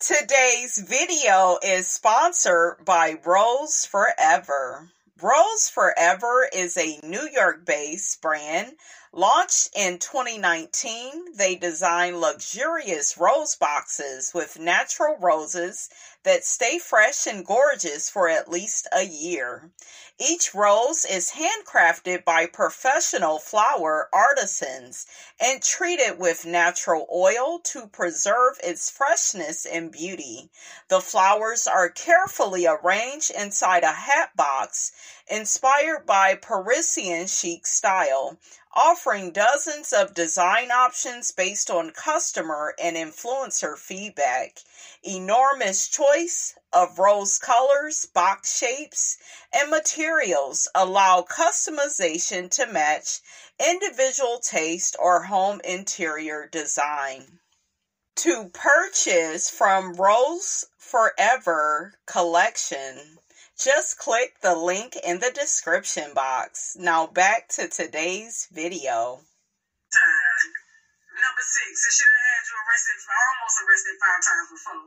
Today's video is sponsored by Rose Forever. Rose Forever is a New York-based brand. Launched in 2019, they design luxurious rose boxes with natural roses that stay fresh and gorgeous for at least a year. Each rose is handcrafted by professional flower artisans and treated with natural oil to preserve its freshness and beauty. The flowers are carefully arranged inside a hat box inspired by Parisian chic style, offering dozens of design options based on customer and influencer feedback. Enormous choice of rose colors, box shapes, and materials allow customization to match individual taste or home interior design. To purchase from Rose Forever collection, just click the link in the description box. Now back to today's video. Number 6, it should have had you arrested, almost arrested 5 times before.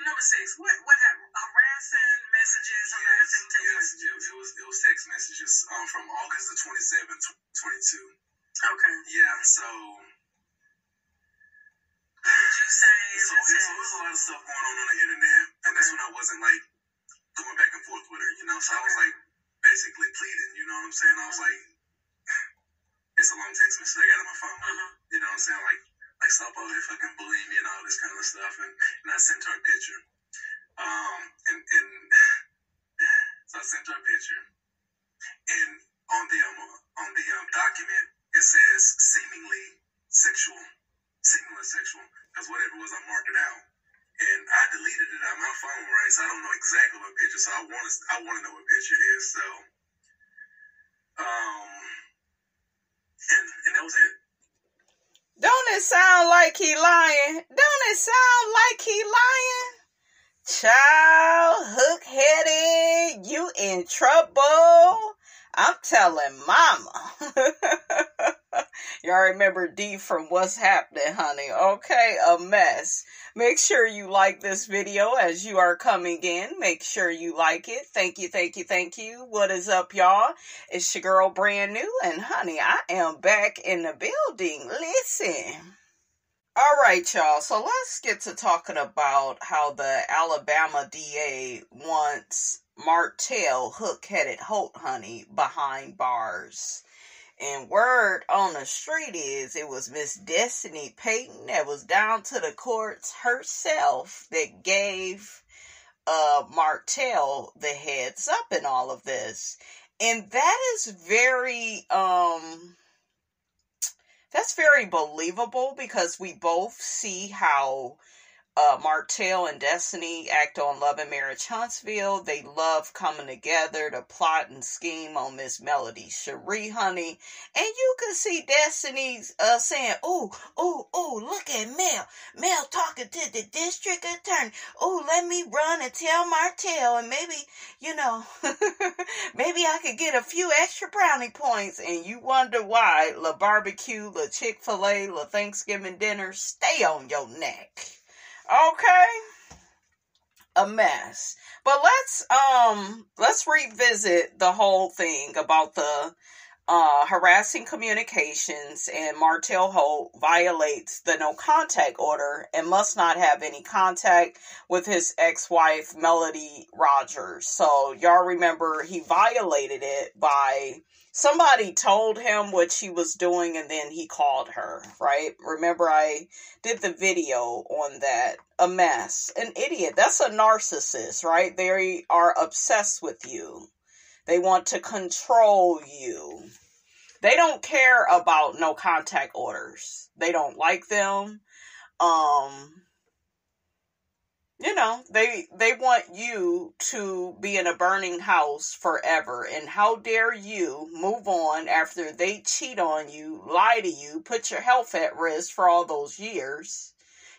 Number 6, what happened? Harassing messages, harassing text messages? It was text messages from August the 27th, 2022. Okay. Yeah, so... Did you say... So there was a lot of stuff going on the internet, and that's when I wasn't, like, going back and forth with her, you know? So I was, like, basically pleading, you know what I'm saying? I was like, it's a long text message I got on my phone. You know what I'm saying? Like stop all that fucking bullying me and all this kind of stuff. And I sent her a picture. And so I sent her a picture. And on the document, it says seemingly sexual. Because whatever it was, I marked it out. And I deleted it on my phone, right? So I don't know exactly what picture. So I want to know what picture it is. So, and that was it. Don't it sound like he lying? Don't it sound like he lying? Child, hook-headed, you in trouble. I'm telling mama. Y'all remember D from What's Happening, honey. Okay, a mess. Make sure you like this video as you are coming in. Make sure you like it. Thank you, thank you, thank you. What is up, y'all? It's your girl, Brand New. And, honey, I am back in the building. Listen. All right, y'all. So let's get to talking about how the Alabama DA wants Martell, hook-headed Holt, honey, behind bars. And word on the street is it was Miss Destiny Payton that was down to the courts herself that gave Martell the heads up in all of this. And that is very that's very believable because we both see how Martell and Destiny act on Love and Marriage Huntsville. They love coming together to plot and scheme on Miss Melody Cherie, honey. And you can see Destiny's saying, oh, look at Mel. Mel talking to the district attorney. Oh, let me run and tell Martell and maybe, you know, maybe I could get a few extra brownie points. And you wonder why La Barbecue, La Chick-fil-A, La Thanksgiving dinner stay on your neck. Okay, a mess. But let's revisit the whole thing about the harassing communications, and Martell Holt violates the no contact order and must not have any contact with his ex-wife Melody Rogers. So y'all remember he violated it by somebody told him what she was doing and then he called her, right? Remember I did the video on that. A mess. An idiot. That's a narcissist, right? They are obsessed with you. They want to control you. They don't care about no contact orders. They don't like them. You know, they want you to be in a burning house forever. And how dare you move on after they cheat on you, lie to you, put your health at risk for all those years.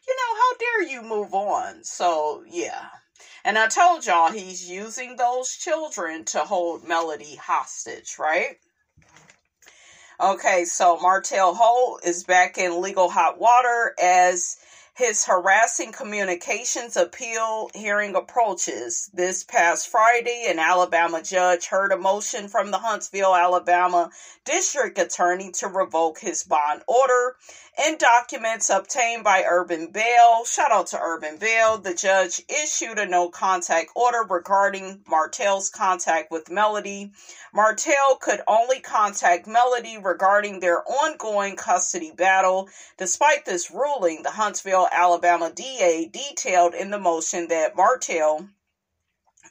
You know, how dare you move on? So, yeah. And I told y'all he's using those children to hold Melody hostage, right? Okay, so Martell Holt is back in legal hot water as His harassing communications appeal hearing approaches. This past Friday, an Alabama judge heard a motion from the Huntsville, Alabama district attorney to revoke his bond order. In documents obtained by Urban Bell, shout out to Urban Bell, the judge issued a no-contact order regarding Martell's contact with Melody. Martell could only contact Melody regarding their ongoing custody battle. Despite this ruling, the Huntsville, Alabama DA detailed in the motion that Martell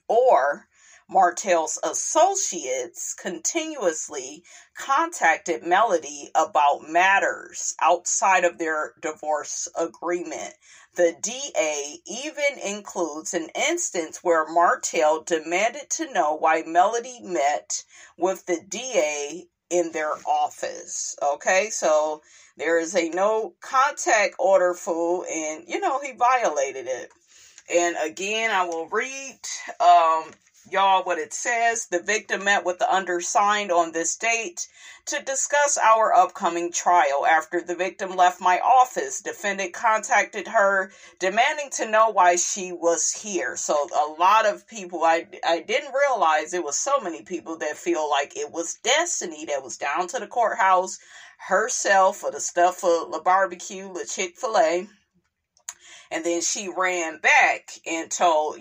or Martell's associates continuously contacted Melody about matters outside of their divorce agreement. The DA even includes an instance where Martell demanded to know why Melody met with the DA in their office. Okay, so there is a no contact order, fool, and he violated it. And again, I will read y'all what it says. The victim met with the undersigned on this date to discuss our upcoming trial. After the victim left my office, defendant contacted her demanding to know why she was here. So a lot of people, I didn't realize it was so many people that feel like it was Destiny that was down to the courthouse herself for the stuff for the barbecue, the Chick-fil-A. And then she ran back and told,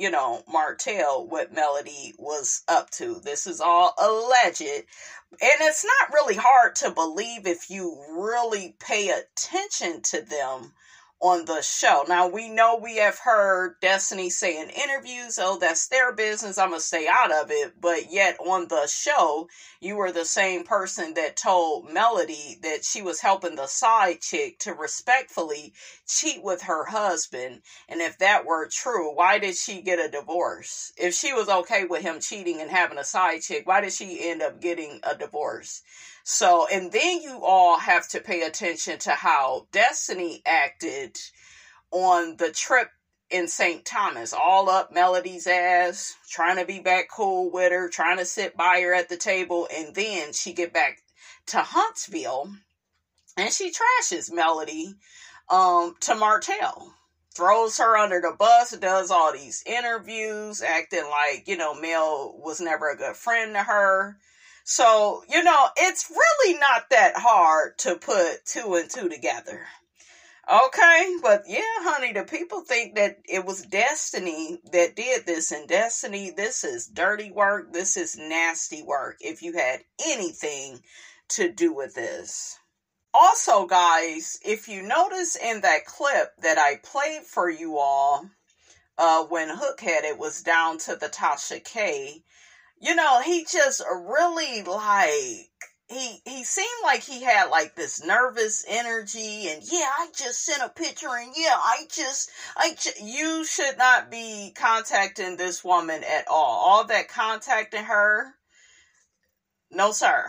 Martell what Melody was up to. This is all alleged. And it's not really hard to believe if you really pay attention to them on the show. Now, we know we have heard Destiny say in interviews, oh, that's their business, I'm going to stay out of it. But yet on the show, you were the same person that told Melody that she was helping the side chick to respectfully cheat with her husband. And if that were true, why did she get a divorce? If she was okay with him cheating and having a side chick, why did she end up getting a divorce? So, and then you all have to pay attention to how Destiny acted on the trip in St. Thomas, all up Melody's ass, trying to be back cool with her, trying to sit by her at the table, and then she get back to Huntsville, and she trashes Melody to Martell. Throws her under the bus, does all these interviews, acting like, Mel was never a good friend to her. So, it's really not that hard to put 2 and 2 together. Okay, but yeah, honey, the people think that it was Destiny that did this. And Destiny, this is dirty work. This is nasty work if you had anything to do with this. Also, guys, if you notice in that clip that I played for you all, when Hook had it was down to the Tasha K, he just really he seemed like he had this nervous energy and I just sent a picture and you should not be contacting this woman at all. All that contacting her, no sir.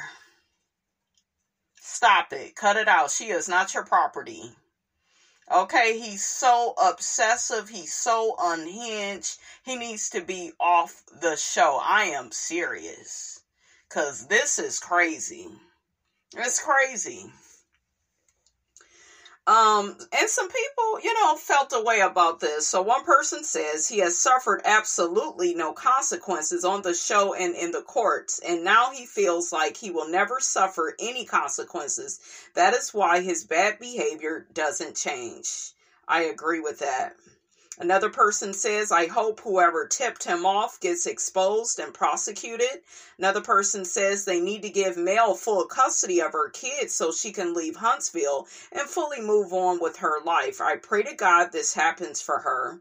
Stop it. Cut it out. She is not your property. Okay, he's so obsessive. He's so unhinged. He needs to be off the show. I am serious. Because this is crazy. It's crazy. And some people, felt a way about this. So one person says he has suffered absolutely no consequences on the show and in the courts. And now he feels like he will never suffer any consequences. That is why his bad behavior doesn't change. I agree with that. Another person says, I hope whoever tipped him off gets exposed and prosecuted. Another person says they need to give Mel full custody of her kids so she can leave Huntsville and fully move on with her life. I pray to God this happens for her.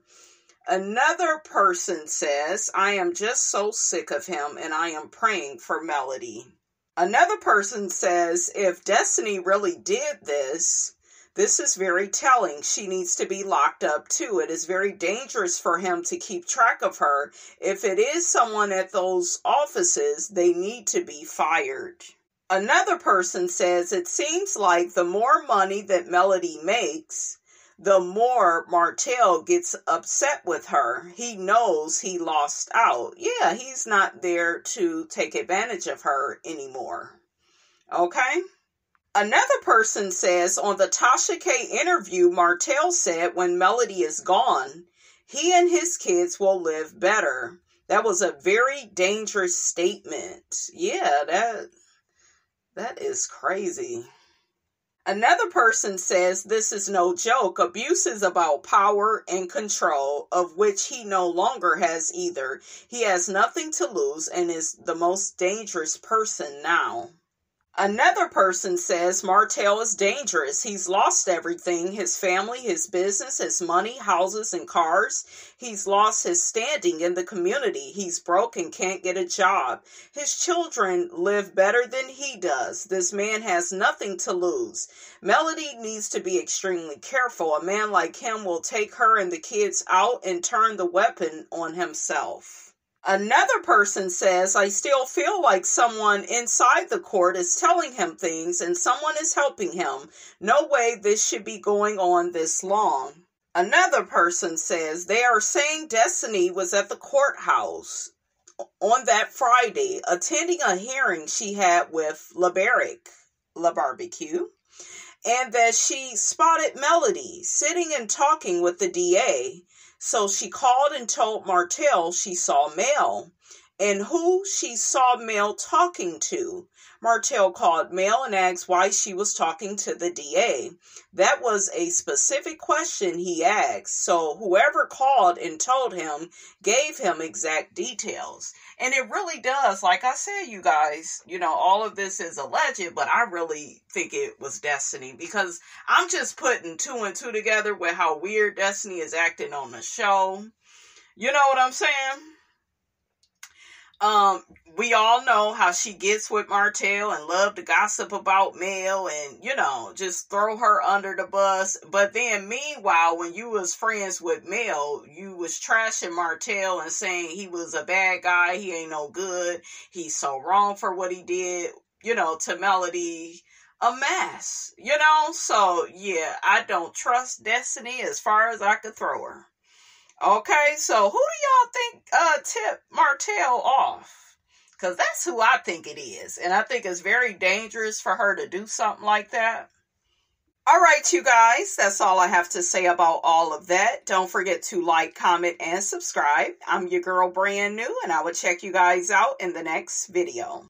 Another person says, I am just so sick of him and I am praying for Melody. Another person says, if Destiny really did this is very telling. She needs to be locked up too. It is very dangerous for him to keep track of her. If it is someone at those offices, they need to be fired. Another person says it seems like the more money that Melody makes, the more Martell gets upset with her. He knows he lost out. Yeah, he's not there to take advantage of her anymore. Okay? Another person says on the Tasha K interview, Martell said when Melody is gone, he and his kids will live better. That was a very dangerous statement. Yeah, that is crazy. Another person says this is no joke. Abuse is about power and control, of which he no longer has either. He has nothing to lose and is the most dangerous person now. Another person says Martell is dangerous. He's lost everything, his family, his business, his money, houses, and cars. He's lost his standing in the community. He's broke and can't get a job. His children live better than he does. This man has nothing to lose. Melody needs to be extremely careful. A man like him will take her and the kids out and turn the weapon on himself. Another person says, I still feel like someone inside the court is telling him things and someone is helping him. No way this should be going on this long. Another person says, they are saying Destiny was at the courthouse on that Friday attending a hearing she had with LaBarbecue, and that she spotted Melody sitting and talking with the DA. So she called and told Martell she saw Mel and who she saw Mel talking to. Martell called Mel and asked why she was talking to the DA. That was a specific question he asked. So whoever called and told him gave him exact details. And it really does. Like I said, you guys, all of this is alleged, but I really think it was Destiny because I'm just putting 2 and 2 together with how weird Destiny is acting on the show. You know what I'm saying? We all know how she gets with Martell and love to gossip about Mel and, just throw her under the bus. But then meanwhile, when you was friends with Mel, you was trashing Martell and saying he was a bad guy. He ain't no good. He's so wrong for what he did, to Melody. A mess, So, yeah, I don't trust Destiny as far as I could throw her. Okay, so who do y'all think tipped Martell off? Because that's who I think it is. And I think it's very dangerous for her to do something like that. All right, you guys, that's all I have to say about all of that. Don't forget to like, comment, and subscribe. I'm your girl, Brand New, and I will check you guys out in the next video.